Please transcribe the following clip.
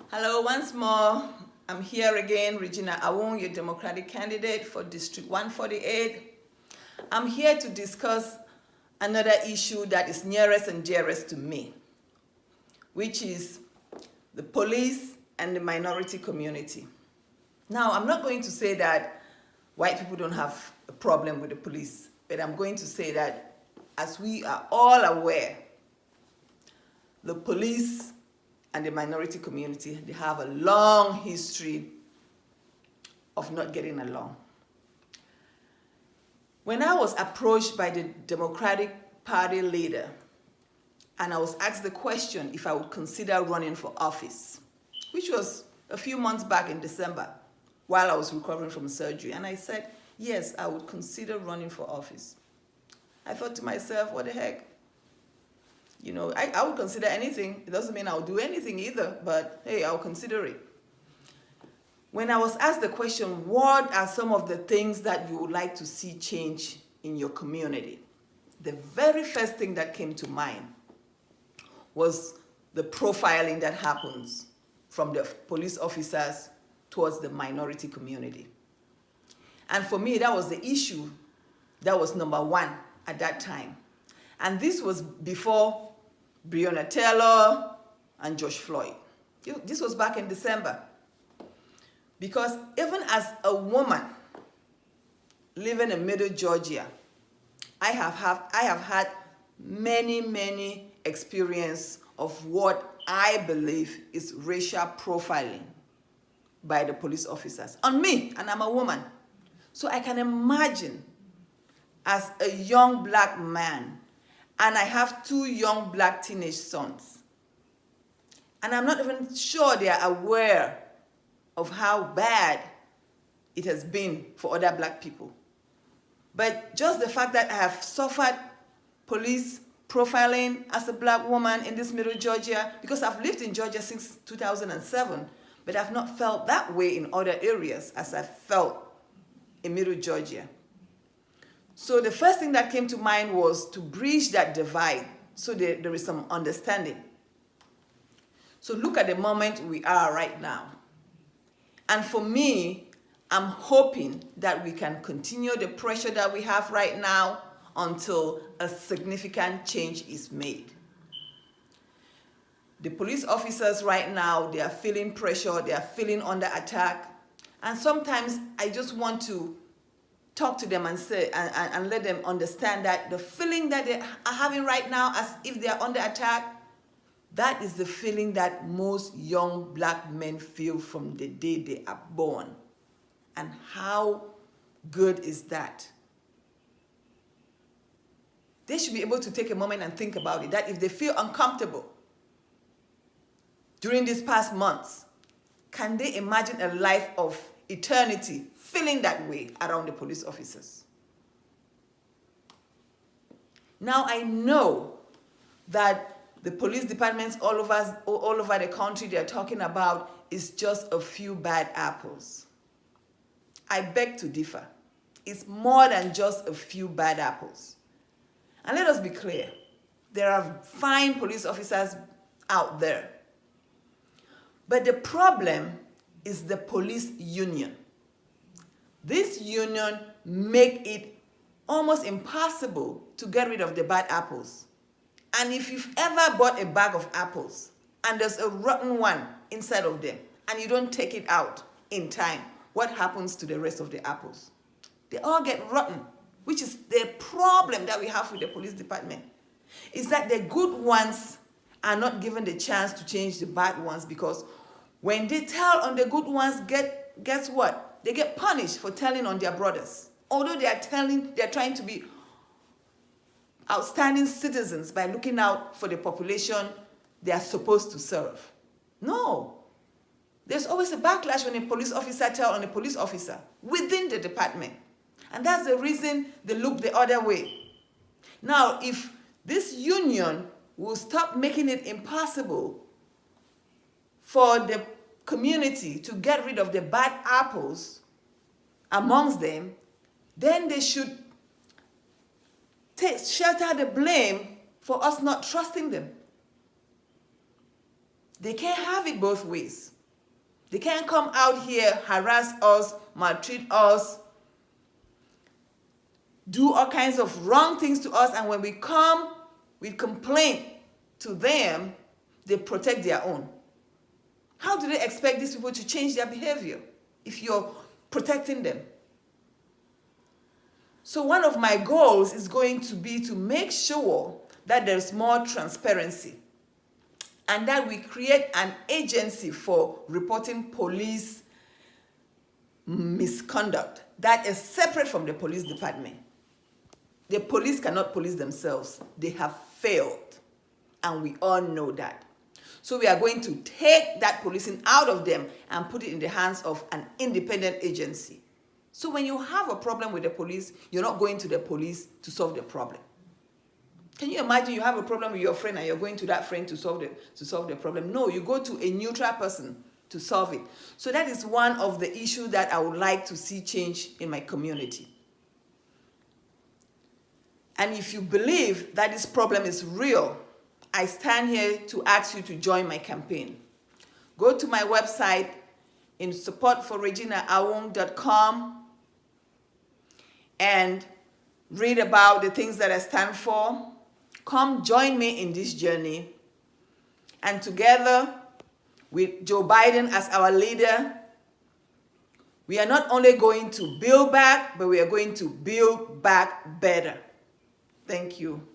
Hello, once more. I'm here again, Regina Awung, your Democratic candidate for District 148. I'm here to discuss another issue that is nearest and dearest to me, which is the police and the minority community. Now, I'm not going to say that white people don't have a problem with the police, but I'm going to say that, as we are all aware, the police and the minority community, they have a long history of not getting along. When I was approached by the Democratic Party leader, and I was asked the question if I would consider running for office, which was a few months back in December, while I was recovering from surgery, and I said, yes, I would consider running for office. I thought to myself, what the heck? You know, I would consider anything. It doesn't mean I'll do anything either, but hey, I'll consider it. When I was asked the question, what are some of the things that you would like to see change in your community? The very first thing that came to mind was the profiling that happens from the police officers towards the minority community. And for me, that was the issue that was number one at that time. And this was before Breonna Taylor and George Floyd. This was back in December. Because even as a woman living in Middle Georgia, I have had many experience of what I believe is racial profiling by the police officers on me, and I'm a woman. So I can imagine, as a young black man, and I have two young black teenage sons, and I'm not even sure they are aware of how bad it has been for other black people. But just the fact that I have suffered police profiling as a black woman in this Middle Georgia, because I've lived in Georgia since 2007, but I've not felt that way in other areas as I felt in Middle Georgia. So the first thing that came to mind was to bridge that divide so there is some understanding. So look at the moment we are right now. And for me, I'm hoping that we can continue the pressure that we have right now until a significant change is made. The police officers right now, they are feeling pressure, they are feeling under attack. And sometimes I just want to talk to them and say and let them understand that the feeling that they are having right now as if they are under attack, that is the feeling that most young black men feel from the day they are born. And how good is that? They should be able to take a moment and think about it, that if they feel uncomfortable during these past months, can they imagine a life of eternity feeling that way around the police officers? Now I know that the police departments all over the country they're talking about is just a few bad apples. I beg to differ. It's more than just a few bad apples. And let us be clear, there are fine police officers out there. But the problem is the police union. This union make it almost impossible to get rid of the bad apples. And if you've ever bought a bag of apples and there's a rotten one inside of them and you don't take it out in time, what happens to the rest of the apples? They all get rotten, which is the problem that we have with the police department, is that the good ones are not given the chance to change the bad ones, because when they tell on the good ones, guess what? They get punished for telling on their brothers. Although they are trying to be outstanding citizens by looking out for the population they are supposed to serve. No. There's always a backlash when a police officer tells on a police officer within the department. And that's the reason they look the other way. Now, if this union will stop making it impossible for the community to get rid of the bad apples amongst them, then they should shelter the blame for us not trusting them. They can't have it both ways. They can't come out here, harass us, maltreat us, do all kinds of wrong things to us, and when we come with complaint to them, they protect their own. How do they expect these people to change their behavior if you're protecting them? So one of my goals is going to be to make sure that there's more transparency and that we create an agency for reporting police misconduct that is separate from the police department. The police cannot police themselves. They have failed, and we all know that. So we are going to take that policing out of them and put it in the hands of an independent agency. So when you have a problem with the police, you're not going to the police to solve the problem. Can you imagine you have a problem with your friend and you're going to that friend to solve the problem? No, you go to a neutral person to solve it. So that is one of the issues that I would like to see change in my community. And if you believe that this problem is real, I stand here to ask you to join my campaign. Go to my website in supportforreginaawong.com and read about the things that I stand for. Come join me in this journey. And together with Joe Biden as our leader, we are not only going to build back, but we are going to build back better. Thank you.